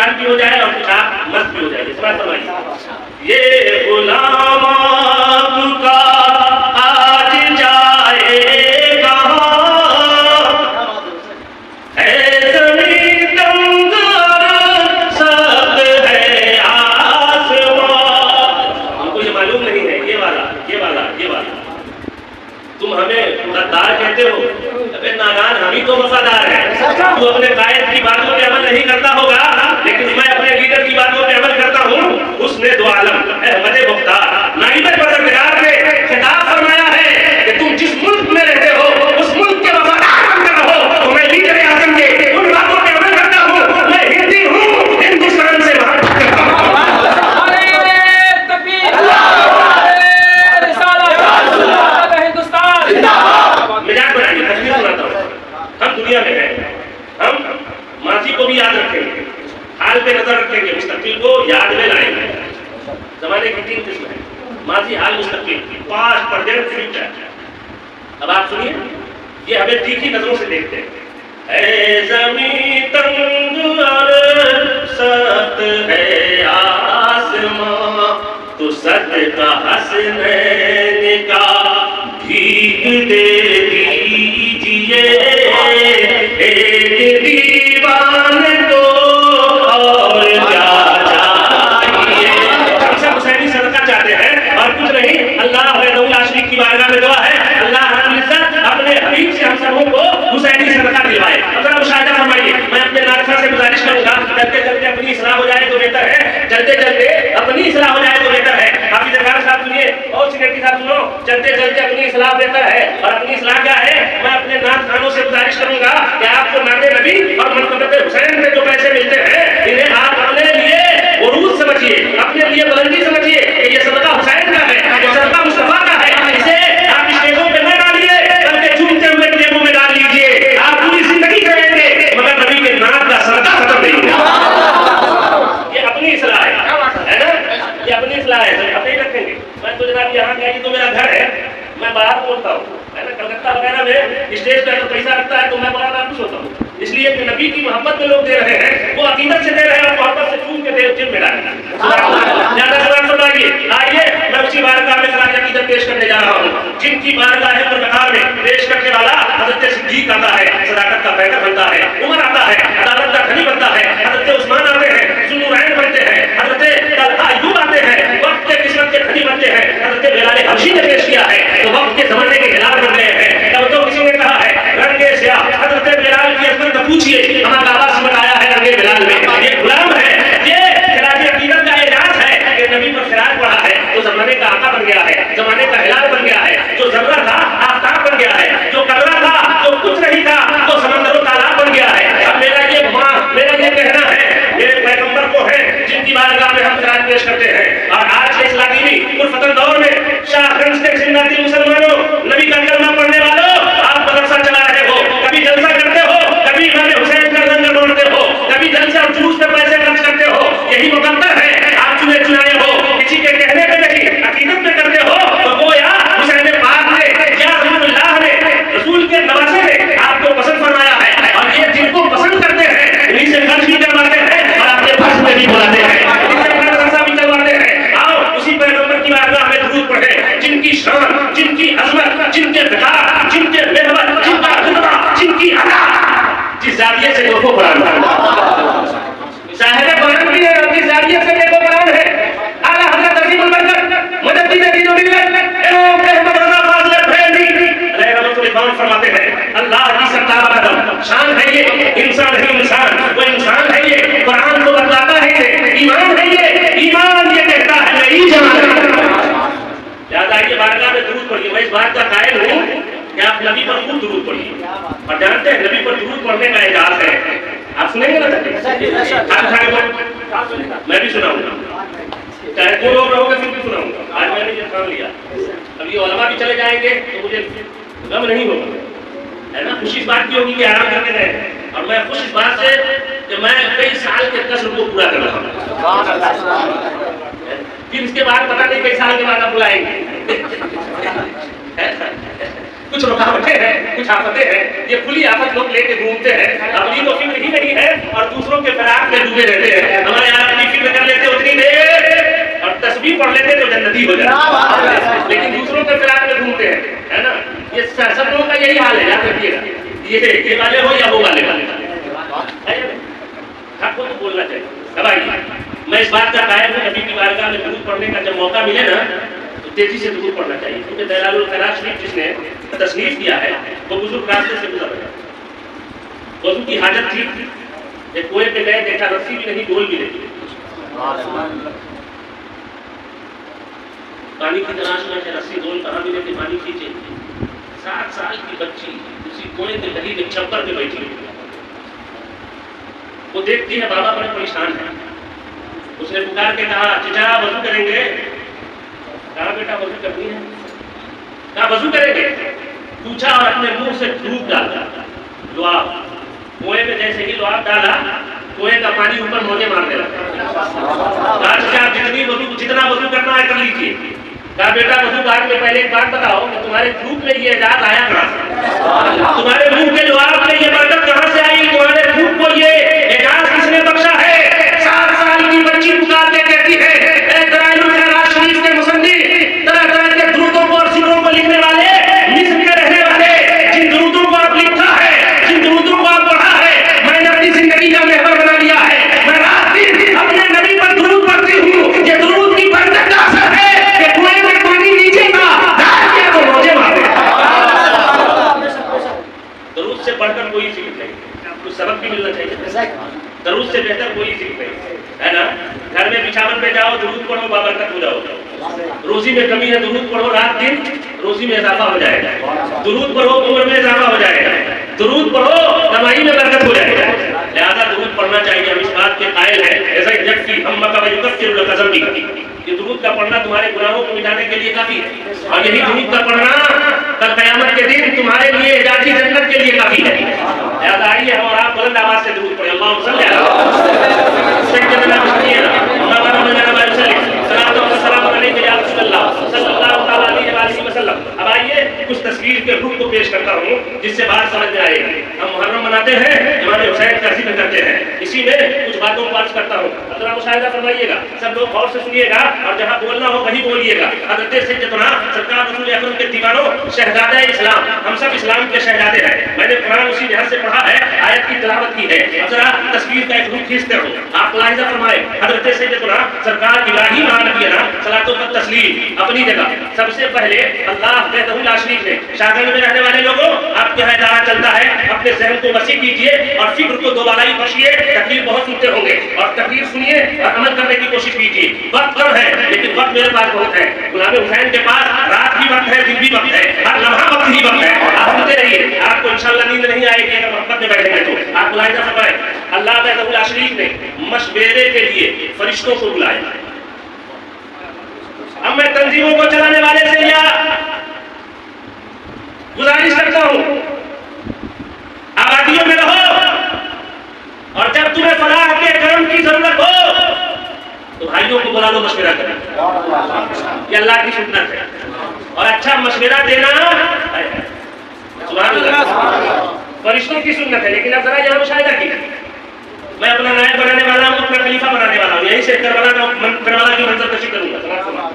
قرآن بھی ہو جائے اور کچھ آپ مست بھی ہو جائے. سماعت فرمائیے. یہ غلام آپ کا آج جائے کہاں، ہے زمین تنگ اور سخت ہے آسمان. ہم کو یہ معلوم نہیں ہے یہ والا تم ہمیں غدار کہتے ہو. ابے نادان، ہم ہی تو وفادار ہیں. تو اپنے قائد کی باتوں پہ عمل نہیں کرتا ہوگا، لیکن میں اپنے لیڈر کی باتوں پہ عمل کرتا ہوں. حسن دو عالم احمد مختار نائب پروردگار نے خطاب فرمایا ہے کہ تم جس ملک میں رہتے ہو اس ملک کے وفادار بن کر رہو. تو میں لیڈر اعظم کے ان باتوں پہ عمل کرتا ہوں. میں ہندی ہوں، ہندوستان سے محبت کرتا ہوں. مزاج بنائیے، تصویر سناتا ہوں. ہم دنیا میں ہیں، ہم ماضی کو بھی یاد رکھیں گے، حال پہ نظر رکھیں گے، مستقبل کو یاد میں لائیں گے. زمانے کی 3 قسم ہے: ماضی، حال، مستقبل. Past, present, future. اب آپ سنیے، یہ ہمیں تیکھی نظروں سے دیکھتے ہیں. اے زمین تنگ اور سخت ہے آسمان، تو صدقہ حسنین کا بھیگ دے دیجئے. ایک دیوان کو اور کیا چاہیے. ہم سب حسینی صدقہ چاہتے ہیں اور کچھ نہیں. اللہ وحدہ لا شریک کی بارگاہ میں دعا ہے اللہ رب العزت اپنے حبیب سے ہم سبوں کو حسینی صدقہ دلوائے. ذرا مشاہدہ فرمائیے. میں اپنے ناظرین سے گزارش کروں گا، چلتے چلتے اپنی اصلاح ہو جائے تو بہتر ہے. چلتے چلتے اپنی اصلاح ہو جائے تو بہتر ہے. حافظ زکریا صاحب سنیے اور سیکرٹری صاحب سنو. چلتے چلتے اپنی اصلاح بہتر ہے. اور اپنی اصلاح کیا ہے؟ میں اپنے نعت خانوں سے گزارش کروں گا کہ آپ کو نعت نبی اور منقبت حسین میں جو پیسے ملتے ہیں انہیں آپ اپنے لیے عروج سمجھیے، اپنے لیے بلندی سمجھیے کہ یہ صدقہ حسین کا ہے، یہ صدقہ مصطفیٰ کا ہے. اسے آپ اسٹیجوں پہ نہ ڈالیے بلکہ جھومتے ہوئے جیبوں میں ڈال لیجیے. آپ پوری زندگی کریں گے مگر نبی کے نعت کا صدقہ ختم نہیں ہوگا. یہ اپنی اصلاح ہے نا، یہ اپنی اصلاح ہے. اپنے ہی رکھیں گے. میں تو جناب یہاں کا ہی تو میرا گھر ہے، میں باہر بولتا ہوں. کلکتہ وغیرہ میں اسٹیج پہ اگر پیسہ رکھتا ہے تو میں بڑا ناخوش ہوتا ہوں، اس لیے کہ نبی کی محبت میں لوگ دے رہے ہیں، وہ عقیدت سے دے رہے ہیں اور محبت سے چون کے دے جن میں ڈالیں. زیادہ سوال فرمائیے. آئیے میں اسی بارگاہ میں خراج عقیدت پیش کرنے جا رہا ہوں جن کی بارگاہ پروردگار میں پیش کرنے والا حضرت صدیق آتا ہے، صداقت کا پیکر بنتا ہے. عمر آتا ہے، عدالت کا دھنی بنتا ہے. حضرت عثمان آتے ہیں، ذوالنورین بنتے ہیں. حضرت طلحہ ایوب آتے ہیں، وقت کے قسمت کے دھنی بنتے ہیں. حضرت بلال حبشی نے پیش کیا ہے تو وقت کے زمانے کے خلاف بن گئے ہیں. تب تو کسی نے کہا ہے رنگے سیاہ حضرت بلال کی عظمت کو پوچھیے، ہمارا آواز سمجھ آیا ہے رنگے بلال میں. یہ غلام ہے، یہ خراج عقیدت کا اعزاز ہے کہ نبی پر خراج پڑا ہے تو زمانے کا آقا بن گیا ہے، زمانے کا ہلال بن گیا ہے. جو ذرہ تھا آفتاب بن گیا ہے، جو قطرہ تھا جو کچھ نہیں تھا تو سمندر و تالاب بن گیا ہے. اب میرا یہ کہنا ہے میرے پیغمبر کو ہے جن کی بارگاہ میں ہم خراج پیش کرتے ہیں. اور آج کے اسلامی بھی الفتن دور میں شاہ گنج کے زندہ دل مسلمانوں، نبی کا کلمہ پڑھنے والوں، آپ مدرسہ چلا رہے ہو، کبھی جلسہ کرتے ہو، کبھی امام حسین کا لنگر ڈھونڈتے ہو، کبھی جلسے اور جلوس پہ پیسے خرچ کرتے ہو. یہی مقدر ہے. آپ چنے چنائے ہو، کسی کے کہنے پہ نہیں عقیدت میں کرتے ہو تو گویا حسین پاک نے یا رسول اللہ نے رسول کے نواسے نے آپ کو پسند فرمایا ہے. اور یہ جن کو پسند کرتے ہیں انہیں سے خرچ بھی کرواتے ہیں اور اپنے فرض میں بھی بلاتے ہیں، ان سے اپنا مدرسہ بھی چلواتے ہیں. آؤ اسی پیغمبر کی بارگاہ میں درود پڑھیں جن کی شان، جن کی عظمت، جن کے وقار، جن کے محبت، جن کا خطبہ، جن کی ادا جس زاویے سے دیکھو قرآن صاحب قرآن بھی ہے اور جس زاویے سے دیکھو قرآن ہے. اعلیٰ حضرت عظیم البرکت مجدد دین و ملت امام احمد رضا فاضل بریلوی علیہ رحمۃ اللہ فرماتے ہیں اللہ کی سرتابہ قدم شان ہے یہ، انسان ہے انسان، وہ انسان ہے یہ، قرآن کو بتلاتا ہے یہ، ایمان ہے یہ، ایمان یہ کہتا ہے نئی جان. لہٰذا یہ بارگاہ میں درود پڑھیے. میں اس بات کا قائل ہوں کہ آپ نبی پر خوب درود پڑھیے. اور جانتے ہیں نبی پر درود پڑھنے کا اعجاز ہے. آپ سنیں گے نا؟ میں بھی سناؤں گا، چاہے دو لوگ رہو گے پھر بھی سناؤں گا. آج میں نے یہ ٹھان لیا. اب یہ علماء بھی چلے جائیں گے تو مجھے غم نہیں ہوگا، ہے نا. خوشی اس بات کی ہوگی کہ آرام کرتے رہے. اور میں خوش اس بات سے کہ میں کئی سال کے قصر کو پورا کر رہا ہوں. پھر اس کے بعد پتہ نہیں کئی سال کے بعد آپ بلائیں گے. کچھ رکاوٹیں ہیں، کچھ آفتیں ہیں، یہ کھلی آفت لوگ لے کے گھومتے ہیں، اپنی تو فکر ہی نہیں ہے اور دوسروں کے فراق میں ڈوبے رہتے ہیں. ہمارے یہاں اپنی فکر کر لیتے اتنی دیر اور تسبیح پڑھ لیتے تو جنتی ہو جاتے، لیکن دوسروں کے فراق میں گھومتے ہیں، ہے نا. یہ سب لوگوں کا یہی حال ہے، یاد رکھیے گا. یہ والے ہو یا وہ والے حق کو تو بولنا چاہیے. اب آئیے، میں اس بات کا قائل ہوں نبی کی بارگاہ میں درود پڑھنے کا جب موقع ملے نا تو تیزی سے درود پڑھنا چاہیے، کیونکہ دلال القراء شریف جس نے تصنیف کیا ہے وہ بزرگ راستے سے گزر رہا. وضو کی حاجت تھی، ایک کنویں پہ گئے، دیکھا رسی بھی نہیں، ڈول بھی نہیں، پانی کی تلاش میں ہے، رسی ڈول کہاں ملے کہ پانی کھینچے. 7 سال کی بچی اسی کنویں کے قریب ایک چھپر پہ بیٹھی ہوئی، وہ دیکھتی ہے بابا بڑے پریشان ہے. اس نے پکار کے کہا چچا وضو کریں گے؟ کہا بیٹا وضو کرنی ہے. کہا وضو کریں گے؟ پوچھا اور اپنے منہ سے دھوپ ڈالا، لعاب. کنویں میں جیسے ہی لعاب ڈالا کنویں کا پانی اوپر موجے مارنے لگا. کہا چچا جتنا وضو کرنا ہے کر لیجیے. کہا بیٹا وضو بعد میں، پہلے ایک بات بتاؤ کہ تمہارے دھوپ میں یہ اعجاز آیا کہاں سے؟ تمہارے منہ کے لعاب میں یہ برکت کہاں سے آئی؟ تمہارے دھوپ کو یہ اعجاز کس نے بخشا ہے؟ 7 سال کی بچی پکار کے کہتی ہے اے دلائل الخیرات شریف کے مصنف، طرح طرح کے درودوں کو اور ذکروں کو لکھنے والے، مصر کے رہنے والے، جن درودوں کو آپ لکھا ہے، جن درودوں کو آپ پڑھا ہے، میں نے اپنی زندگی کا محور بنا لیا ہے. میں رات دن اپنے نبی پر درود پڑھتی ہوں. یہ درود کی برکت کا اثر ہے کہ کنویں میں پانی نیچے تھا، ڈال دیا تو موجے مارے. درود سے پڑھ کر کوئی ذکر نہیں، کچھ سبق بھی ملنا چاہیے. درود سے بہتر کوئی ذکر نہیں، ہے نا. گھر میں بچھاون پہ جاؤ درود پڑھو، بابرکت ہو جاؤ. روزی میں کمی ہے، درود پڑھو، رات دن روزی میں اضافہ ہو جائے گا. درود پڑھو، عمر میں اضافہ ہو جائے گا. درود پڑھو، کمائی میں برکت ہو جائے گا. لہذا درود پڑھنا چاہیے. ہم اس بات کے قائل ہیں ایسا یکفی ہمک و یکفر لک ذنبک، یہ درود کا پڑھنا تمہارے گناہوں کو مٹانے کے لیے کافی ہے. اور یہی درود کا پڑھنا کل قیامت کے دن تمہارے لیے اعزازی جنت کے لیے کافی ہے. لہذا آئیے ہم اور آپ بلند آواز سے درود پڑھیں. اللہم صلی علی سیدنا محمد مولانا مولانا وسلم صلوات و سلام علیک یا رسول اللہ صلی اللہ تعالی علیہ وآلہ وسلم. اب آئیے کچھ تصویر کے رخ کو پیش کرتا ہوں جس سے بات سمجھ میں آئے گی. ہم محرم مناتے ہیں، امام حسین کا ذکر کرتے ہیں، اسی میں کچھ باتوں کو عرض کرتا ہوں. ذرا مشاہدہ فرمائیے گا، سب لوگ غور سے سنیے گا اور جہاں بولنا ہو وہیں بولیے گا. حضرت سیدنا سرکار رسول اکرم کے دیوانوں، شہزادہ اسلام، ہم سب اسلام کے شہزادے ہیں. میں نے قرآن اسی لحاظ سے پڑھا ہے، آیت کی تلاوت کی ہے. اب ذرا تصویر کا ایک رخ کھینچتے ہو. آپ ملاحظہ فرمائے حضرت سیدنا سرکار ابراہیم علیہ نبینا صلاۃ و تسلیم اپنی جگہ سب سے پہلے اللہ وحدہ لا شریک نے شاہگنج میں رہنے والے لوگوں آپ کے یہاں ادارہ چلتا ہے، اپنے ذہن کو وسیع کیجیے اور فکر کو دوبالائی بخشیے. تقریر بہت سنتے ہوں گے اور تقریر سنیے اور عمل کرنے کی کوشش کیجیے. وقت کم ہے لیکن وقت میرے پاس بہت ہے. غلام حسین کے پاس رات بھی وقت ہے، دن بھی وقت ہے، ہر لمحہ وقت ہی وقت ہے. آپ سنتے رہیے، آپ کو انشاءاللہ نیند نہیں آئے گی اگر محبت میں بیٹھیں گے تو. آپ ملاحظہ فرمائیں اللہ وحدہ لا شریک نے مشورے کے لیے فرشتوں کو بلایا. اب میں تنظیموں کو چلانے والے سے گزارش کرتا ہوں آبادیوں میں رہو اور جب تمہیں فلاح کے کرم کی ضرورت ہو تو بھائیوں کو بلا لو، مشورہ کریں. یہ اللہ کی سنت ہے اور اچھا مشورہ دینا سبحان اللہ فرشتوں کی سنت ہے. لیکن اب ذرا یہاں مشاہدہ کیجیے، میں اپنا نائب بنانے والا ہوں، اپنا خلیفہ بنانے والا ہوں، یہیں سے کربلا کی منظر کشی کروں گا.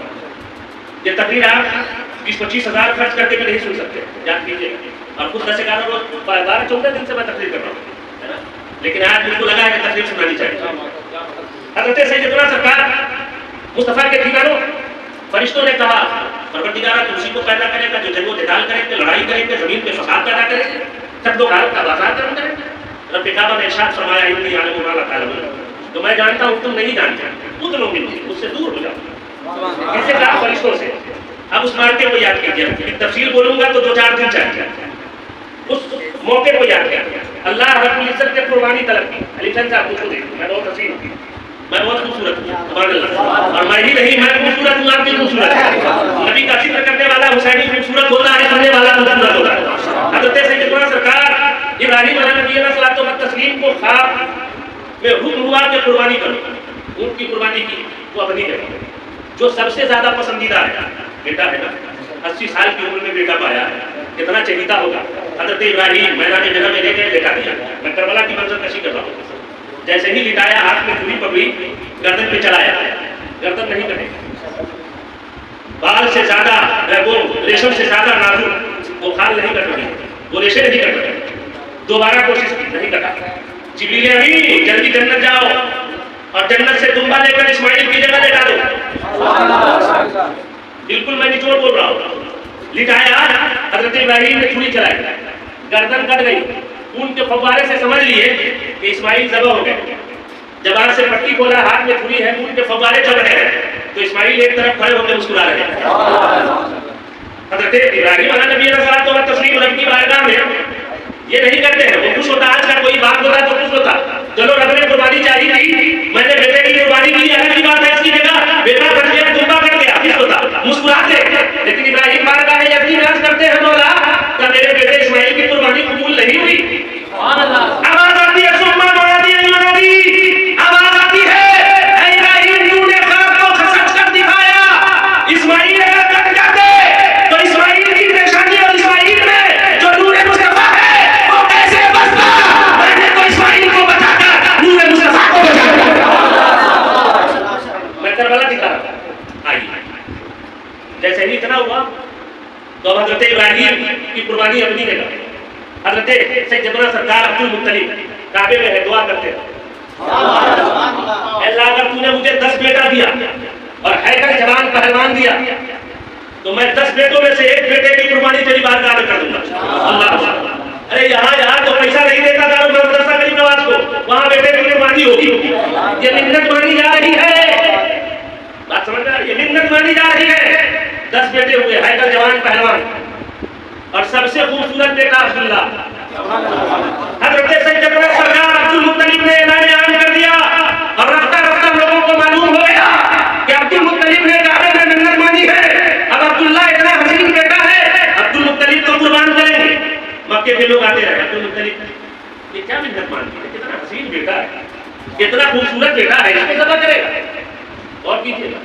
یہ تقریر آپ 20-25 ہزار خرچ کر کے بھی نہیں سن سکتے، یاد کیجیے. اور خود 10-11 روز 12-14 دن سے میں تقریر کر رہا ہوں، لیکن آج مجھ کو لگا ہے کہ تقریر سنانی چاہیے. حضرت سیدنا سرکار مصطفیٰ کے دیوانوں فرشتوں نے کہا پروردگار تو اسی کو پیدا کرے گا جو جنگ و جدال کرے گا، لڑائی کرے گا، زمین پہ فساد پیدا کرے گا، قتل و غارت کا بازار گرم کرے گا. رب کعبہ نے ارشاد فرمایا انی اعلم ما لا تعلمون، تو میں جانتا ہوں تم نہیں جانتے، ادنو منی، اس سے دور ہو جاؤ. کیسے کہا فرشتوں سے. اب اس مارکے کو یاد کیجیے، تفصیل بولوں گا تو 2-4 دن چاہیے. اس موقع کو یاد کیا اللہ رب العزت نے قربانی طلب کی. علی خان صاحب پوچھو دیکھ میں بہت حسین ہوں، میں بہت خوبصورت ہوں سبحان اللہ، اور میں ہی نہیں میں خوبصورت ہوں، آپ بھی خوبصورت ہے. نبی کا ذکر کرنے والا حسینی خوبصورت ہوتا ہے، سننے والا خوبصورت ہوتا ہے. حضرت سیدنا سرکار ابراہیم علیہ نبی علیہ صلاۃ و تسلیم کو خواب میں حکم ہوا کہ قربانی کرو. اونٹ کی قربانی کی وہ اپنی جگہ جو سب سے زیادہ پسندیدہ ہے بیٹا ہے نا، 80 سال کی عمر میں بیٹا پایا ہے. کتنا چہیتا ہوگا. حضرت ابراہیم میدان جنگ میں لے کے لٹا دیا. میں کربلا کی منظر کشی کر رہا ہوں. جیسے ہی لٹایا ہاتھ میں چھری پکڑی, گردن پہ چلایا, گردن نہیں کٹے, بال سے زیادہ وہ ریشم سے زیادہ نازک وہ کھال نہیں کٹ رہی, وہ ریشے نہیں کٹ رہی. دوبارہ کوشش کی, نہیں کٹا. جبریل امین جلدی جنت جاؤ اور جنت سے دمبا لے کر اسماعیل کی جگہ لٹا دو. بالکل میں نچوڑ بول رہا ہوں. لٹایا, حضرت ابراہیم نے چھری چلائی, گردن کٹ گئی. خون کے فوارے سے سمجھ لیے کہ اسماعیل ذبح ہو گئے. زبان سے پٹی کھولا, ہاتھ میں چھری ہے, خون کے فوارے چل رہے ہیں, تو اسماعیل ایک طرف کھڑے ہو کے مسکرا رہے ہیں. حضرت ابراہیم علیہ نبی علیہ الصلوۃ والتسلیم رب کی بارگاہ میں یہ نہیں کرتے ہیں. وہ خوش ہوتا, آج کا کوئی بات ہوتا تو خوش ہوتا, چلو رب نے قربانی چاہی تھی, میں نے بیٹے کی قربانی کی, الگ کی بات ہے. اس کی جگہ بیٹا کٹ گیا, دمبا کٹ گیا, خوش ہوتا, مسکراتے. لیکن ابراہیم بارگاہ میں یقین نیاز کرتے ہیں, مولا کیا میرے بیٹے اسماعیل کی قربانی قبول نہیں ہوئی؟ آواز آتی ہے, سما مرادی مرادی, آواز آتی ہے, اے ابراہیم تو نے خواب کو سچ کر دکھایا. اسماعیل اگر کٹ جاتے تو اسماعیل کی پریشانی اور اسماعیل میں جو نور مصطفیٰ ہے وہ کیسے بچتا؟ میں نے تو اسماعیل کو بچا کر نور مصطفیٰ کو بچا. میں کربلا دکھا رہا ہوں. آئیے, جیسے ہی اتنا ہوا تو حضرت ابراہیم کی قربانی اپنی جگہ. حضرت سیدنا سرکار عبد المطلب کعبے میں ہے, دعا کرتے ہیں, اللہ اگر تو نے مجھے 10 بیٹا دیا اور حیدر جوان پہلوان دیا تو میں 10 بیٹوں میں سے ایک بیٹے کی قربانی تیری بارگاہ میں کر دوں گا. اللہ, ارے یہاں تو پیسہ نہیں دیتا دارو مدرسہ غریب نواز کو, وہاں بیٹے کی قربانی ہوگی. یہ منت مانی جا رہی ہے, بات سمجھ رہے ہیں, یہ منت مانی جا رہی ہے. 10 بیٹے ہوئے, حیدر جوان پہلوان, اور سب سے خوبصورت بیٹا عبداللہ. حضرت سیدنا سرکار عبد المطلب نے اعلان عام کر دیا اور رفتہ رفتہ لوگوں کو معلوم ہو گیا کہ عبد المطلب نے کعبے میں منت مانی ہے. اب عبداللہ اتنا حسین بیٹا ہے, عبد المطلب تو قربان کریں گے. مکے کے لوگ آتے رہے, عبد المطلب یہ کیا منت مانتی ہے, کتنا حسین بیٹا ہے, کتنا خوبصورت بیٹا ہے, اس کو ذبح کرے گا. اور کیجیے گا,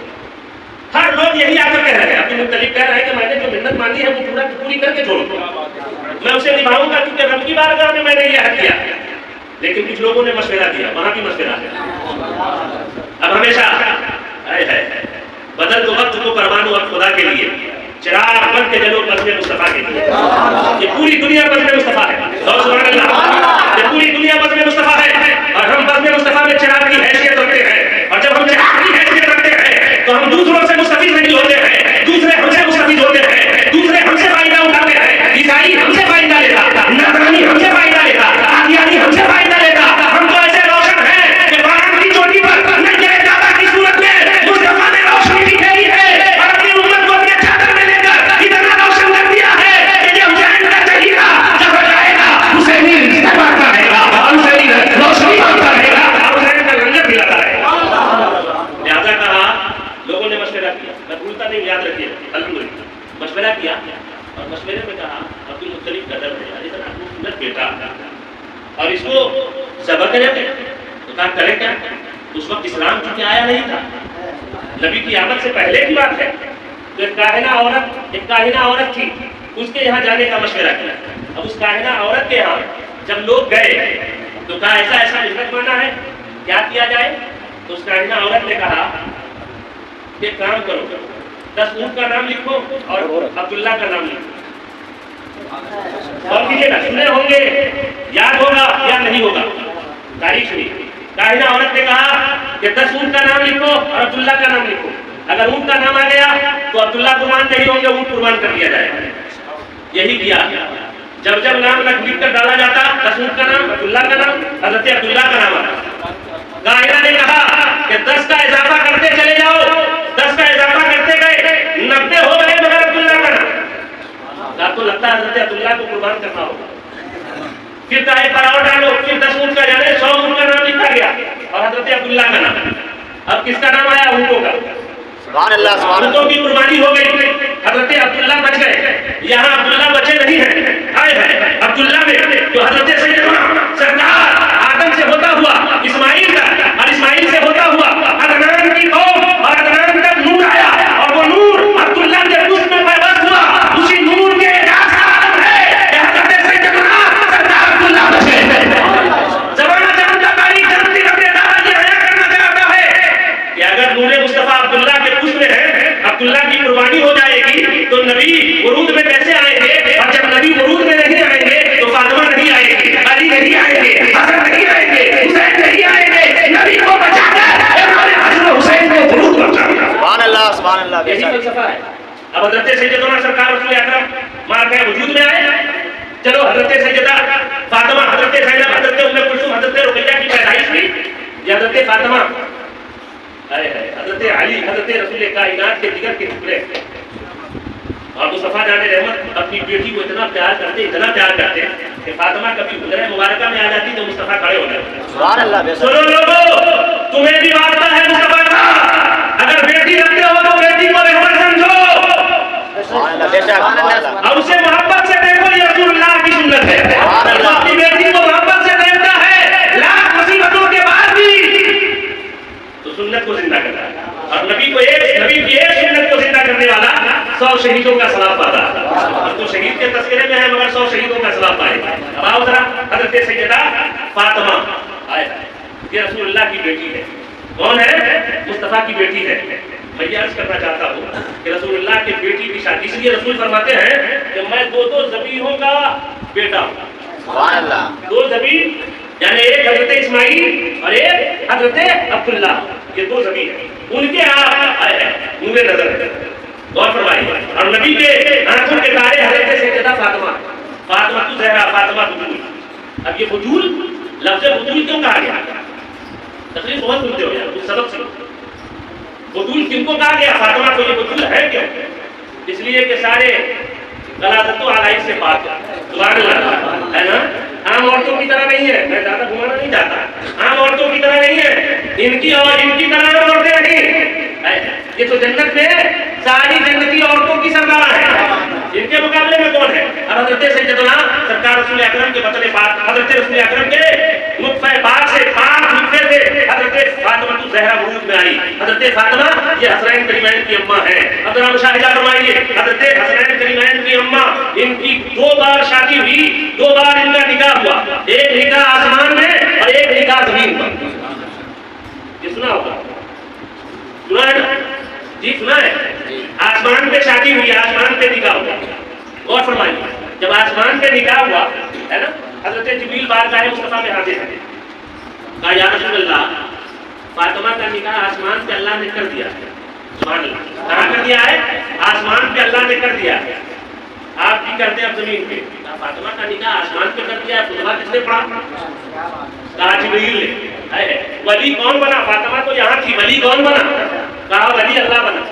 ہر لوگ یہی آ کر کہہ رہے ہیں. عبد المطلب کہہ رہے ہیں کہ میں نے جو منت مانی ہے وہ پوری کر کے چھوڑوں, میں اسے نبھاؤں گا, کیونکہ رب کی بارگاہ میں نے یہ عہد کیا. لیکن کچھ لوگوں نے مشورہ دیا, وہاں بھی مشورہ ہے. اب ہمیشہ بدل دو وقت کو قربان ہو اب خدا کے لیے, چراغ بن کے جلو بزم مصطفیٰ کے لیے. یہ پوری دنیا بزم مصطفیٰ ہے, سبحان اللہ, یہ پوری دنیا بزم مصطفیٰ ہے, اور ہم بزم مصطفیٰ میں چراغ کی حیثیت رکھتے ہیں. اور جب ہم چراغ کی حیثیت رکھتے ہیں تو ہم دوسروں سے مستفید نہیں ہوتے ہیں, دوسرے ہم سے مستفید ہوتے ہیں, دوسرے ہم سے فائدہ اٹھاتے ہیں. عیسائی ہم سے فائدہ لیتا, نصرانی ہم سے فائدہ لیتا, قادیانی ہم سے فائدہ لیتا. ہم تو ایسے روشن ہیں کہ پہاڑ کی چوٹی پر ننگے دادا کی صورت میں مصطفیٰ نے روشنی دکھائی ہے اور اپنی امت کو اپنے چادر میں لے کر اتنا روشن کر دیا ہے کہ یہ حسین کا چہیرہ جب جائے گا حسینی استقبال کرے گا, حسینی روشنی کرتا رہے گا, حسین کا لنگر کھلاتا رہے گا. لہٰذا کہا, لوگوں نے مشورہ کیا, میں بھولتا نہیں, یاد رکھیے, الحمدللہ مشورہ کیا اور مشورے میں کہا عبد المطلب کا درد ہے, اتنا خوبصورت بیٹا اور اس کو ذبح کرے. تو کہا کرے کیا, اس وقت اسلام چونکہ آیا نہیں تھا, نبی کی آمد سے پہلے کی بات ہے. تو ایک کاہنہ عورت تھی, اس کے یہاں جانے کا مشورہ کیا. اب اس کاہنہ عورت کے یہاں جب لوگ گئے تو کہا ایسا ایسا منت مانا ہے, کیا کیا جائے. تو اس کاہنہ عورت نے کہا کہ کام کرو, 10 اونٹ کا نام لکھو اور عبداللہ کا نام لکھو. اور کیجیے گا, سنے ہوں گے, یاد ہوگا یا نہیں ہوگا, تاریخ سنی. کاہنہ عورت نے کہا کہ 10 اونٹ کا نام لکھو اور عبداللہ کا نام لکھو. اگر اونٹ کا نام آ گیا تو عبداللہ قربان نہیں ہوں گے, اونٹ قربان کر دیا جائے. یہی کیا, جب جب نام لکھ کر ڈالا جاتا, 10 اونٹ کا نام, عبداللہ کا نام, حضرت عبداللہ کا نام آتا. کاہنہ نے کہا کہ 10 کا اضافہ کرتے چلے جاؤ, 10 کا اضافہ کرتے گئے, 90 ہو گئے مگر عبداللہ کا نام. آپ کو لگتا ہے حضرت عبداللہ کو قربان کرنا ہوگا. پھر کہا پر اور ڈالو, پھر 10 اونٹ کا, یعنی 100 اونٹ کا نام لکھا گیا اور حضرت عبداللہ کا نام. اب کس کا نام آیا, اونٹوں کا. اونٹوں کی قربانی ہو گئی, حضرت عبداللہ بچ گئے. یہاں عبداللہ بچے نہیں ہیں, عبداللہ میں جو حضرت سیدنا سرکار آدم سے ہوتا ہوا اسماعیل کا, اور اسماعیل سے ہوتا ہوا عدنان کی قوم, اور عدنان تک نور آیا, اور وہ نور عبداللہ کے پشت میں پیوست ہوا. اسی نور کے اعجاز کا عالم مصطفیٰ ہے. اب حضرت سیدنا سرکار رسول اکرم مارکہ وجود میں آئے. چلو حضرت سیدہ فاطمہ، حضرت زینب، حضرت ام کلثوم، حضرت رقیہ کی پیدائش ہوئی. یہ حضرت فاطمہ، حضرت علی، حضرت رسول کائنات کے جگر کے ٹکڑے. اور مصطفیٰ جان رحمت اپنی بیٹی کو اتنا پیار کرتے کہ فاطمہ کبھی حجرہ مبارکہ میں آ جاتی تو مصطفیٰ کھڑے ہو جاتے. سبحان اللہ. سنو لوگوں، تمہیں بھی واسطہ ہے مصطفیٰ کا. اگر بیٹی رکھتے ہو تو بیٹی کو رحمت سمجھو اور اسے محبت سے دیکھو. یہ رسول اللہ کی سنت ہے. اپنی بیٹی کو محبت سے دیکھتا ہے لاکھ مصیبتوں کے بعد بھی تو سنت کو زندہ کرتا ہے. اور نبی کی ایک سنت کو زندہ کرنے والا 100 شہیدوں کا ثواب پاتا. اور تو شہید کے تذکرے میں ہے مگر 100 شہیدوں کا ثواب پائے. اب آؤ ذرا حضرت سیدہ فاطمہ آئے. یہ رسول اللہ کی بیٹی ہے. کون ہے؟ مصطفیٰ کی بیٹی ہے. میں یہ عرض کرنا چاہتا ہوں کہ رسول اللہ کی بیٹی کی شادی، اس لیے رسول فرماتے ہیں کہ میں دو ذبیحوں کا بیٹا ہوں. سبحان اللہ. 2 ذبیح یعنی ایک حضرت اسماعیل اور ایک حضرت عبداللہ، یہ 2 ذبیح ہیں. ان کے آپ آئے ہیں نور نظر ہے. غور فرمائیے. اور نبی کے آنکھوں کے تارے حضرت سیدہ فاطمہ، فاطمہ تو زہرا، فاطمہ بطول. اب یہ بطول لفظ بطول کیوں کہا گیا؟ تقریب بہت سنتے ہو یار، کچھ سبق سنو. بطول کن کو کہا گیا؟ فاطمہ کو. یہ بطول ہے کیوں؟ اس لیے کہ سارے غلاظت و علائق سے پاک ہے. سبحان اللہ، ہے نا. عام عورتوں کی طرح نہیں ہے. میں زیادہ گھمانا نہیں چاہتا. عام عورتوں کی طرح نہیں ہے. ان کی اور ان کی طرح عورتیں نہیں. یہ تو جنت میں ساری جنتی عورتوں کی سردار ہے. ان کے مقابلے میں کون ہے؟ اور حضرت سیدنا سرکار رسول اکرم کے بطن پاک، حضرت رسول اکرم کے نطفہ پاک سے پاک نطفے سے حضرت فاطمہ الزہرا وجود میں آئی. حضرت فاطمہ یہ حسنین کریمین کی اماں ہے. اب ذرا مشاہدہ فرمائیے. حضرت حسنین کریمین کی اماں، ان کی 2 بار شادی ہوئی، 2 بار ان کا نکاح ہوا. ایک نکاح آسمان میں اور ایک نکاح زمین پر. یہ سنا ہوگا، سنا ہے نا جی؟ سنا ہے. آسمان پہ شادی ہوئی، آسمان پہ نکاح ہوا. غور فرمائیے. جب آسمان پہ نکاح ہوا ہے نا، حضرت جبریل بارگاہ مصطفیٰ میں حاضر ہیں. کہا یا رسول اللہ، فاطمہ کا نکاح آسمان پہ اللہ نے کر دیا. سبحان اللہ. کہاں کر دیا ہے؟ آسمان پہ اللہ نے کر دیا. آپ بھی کرتے ہیں اب زمین پہ. فاطمہ کا نکاح آسمان پہ کر دیا ہے. خطبہ کس نے پڑھا؟ کہا جبریل نے. ولی کون بنا؟ فاطمہ تو یہاں تھی. ولی کون بنا؟ کہا ولی اللہ بنا.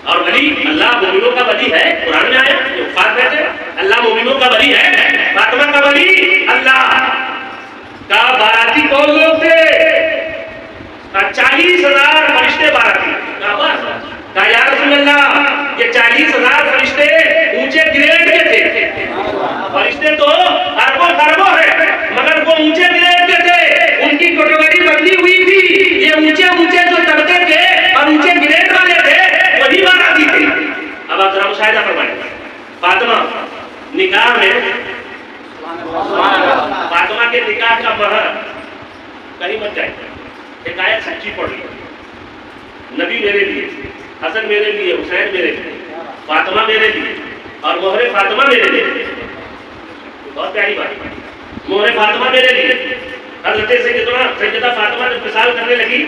اور ولی اللہ مومنوں کا ولی ہے. قرآن میں آیا یہ بات کہتے ہیں اللہ مومنوں کا ولی ہے. فاطمہ کا ولی اللہ. کا باراتی کون لوگ تھے؟ 40,000 فرشتے باراتی. کہا یا رسول اللہ، یہ 40,000 فرشتے اونچے گریڈ کے تھے. فرشتے تو اربوں خربوں ہیں مگر وہ اونچے گریڈ کے تھے. ان کی کیٹیگری بدلی ہوئی تھی. یہ اونچے جو طبقے کے اور اونچے گریڈ والے تھے وہی باراتی تھے. اب آپ ذرا مشاہدہ فرمائیں. فاطمہ نکاح میں، فاطمہ کے نکاح کا مہر کہیں مت جائے. حکایت سچی پڑ رہی. نبی میرے لیے، حسن میرے لیے، حسین میرے لیے، فاطمہ میرے لیے اور مہر فاطمہ میرے لیے. بہت پیاری بات. مہر فاطمہ میرے لیے. حضرت سیدہ فاطمہ جب وصال کرنے لگی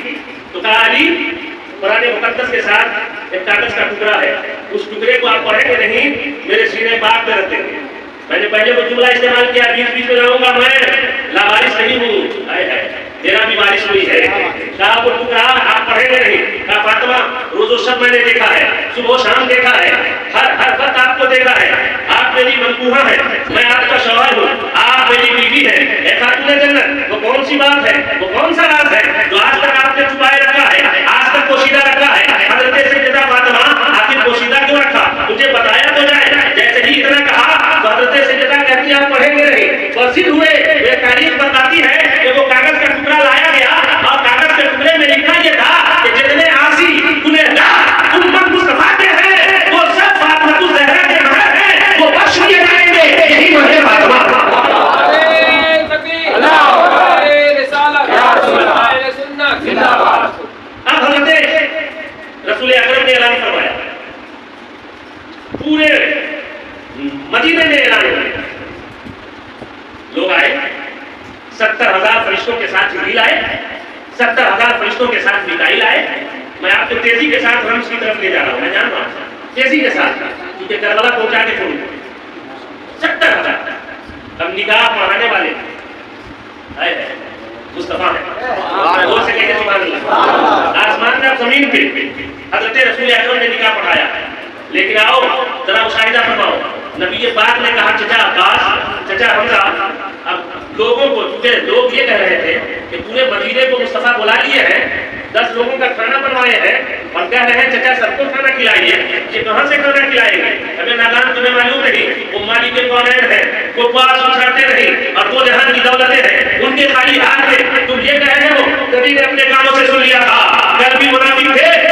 تو کہا علی، قرآن مقدس کے ساتھ ایک کاغذ کا ٹکڑا ہے، اس ٹکڑے کو آپ پڑھیں گے نہیں، میرے سینے پاک میں رکھ دیں گے. میں نے پہلے وہ جملہ استعمال کیا، بیچ میں رہوں گا میں لاوارث نہیں ہوں. میرا بھی بارش ہوئی ہے. کہا وہ ٹکڑا آپ پڑھیں گے نہیں. کہا فاطمہ روز و شب میں نے دیکھا ہے، صبح و شام دیکھا ہے، ہر وقت آپ کو دیکھا ہے. آپ میری منقوہہ ہے، میں آپ کا شوہر ہوں، آپ میری بیوی ہے. اے خاتون جنت، وہ کون سی بات ہے، وہ کون سا راز ہے جو آج تک آپ نے چھپائے رکھا ہے، آج تک پوشیدہ رکھا ہے؟ حضرت سیدہ فاطمہ آخر پوشیدہ کیوں رکھا؟ مجھے بتایا تو جائے. جیسے ہی اتنا کہا تو حضرت سیدہ کہتی آپ پڑھیں گے نہیں. وسیع ہوئے. یہ تاریخ بتاتی ہے کہ وہ کاغذ کا ٹکڑا لایا گیا اور کاغذ کے ٹکڑے میں لکھا یہ تھا کہ جتنے عاصی گنہگار امت مصطفیٰ کے ہیں وہ سب فاطمہ الزہرا کے مہر ہیں، وہ بخش دیے جائیں گے. یہی مہر فاطمہ. اب حضرت رسول اکرم نے اعلان فرمایا، پورے مدینے میں اعلان ہوا. لوگ آئے، 70,000 فرشتوں کے ساتھ جبریل آئے، 70,000 فرشتوں کے ساتھ میکائیل آئے. میں آپ کو تیزی کے ساتھ رمز کی طرف لے جا رہا ہوں، میں جان رہا ہوں تیزی کے ساتھ، کیونکہ کربلا پہنچا کے چھوڑوں 70,000 اب نکاح پڑھانے والے مصطفیٰ ہے، وہ سے کہتے سبحان اللہ، آسمان میں اب زمین پہ حضرت رسول اکرم نے نکاح پڑھایا، لیکن آؤ ذرا مشاہدہ فرماؤ، نبی پاک نے کہا چچا عباس، چچا حمزہ، اب لوگوں کو، چونکہ لوگ یہ کہہ رہے تھے کہ پورے مدینے کو مصطفیٰ بلا لیے ہیں، 10 لوگوں کا کھانا بنوائے ہیں اور کہہ رہے ہیں چچا سب کو کھانا کھلائیے، یہ کہاں سے کھانا کھلائیں گے؟ ابھی ناگان تمہیں معلوم نہیں، وہ مالک کونین ہے، وہ پاس اچھاتے نہیں اور وہ جہاں کی دولتیں ہیں ان کے خالی ہاتھ میں تم یہ کہہ رہے ہو، کبھی نے اپنے کانوں سے سن لیا تھا، کل بھی منافق تھے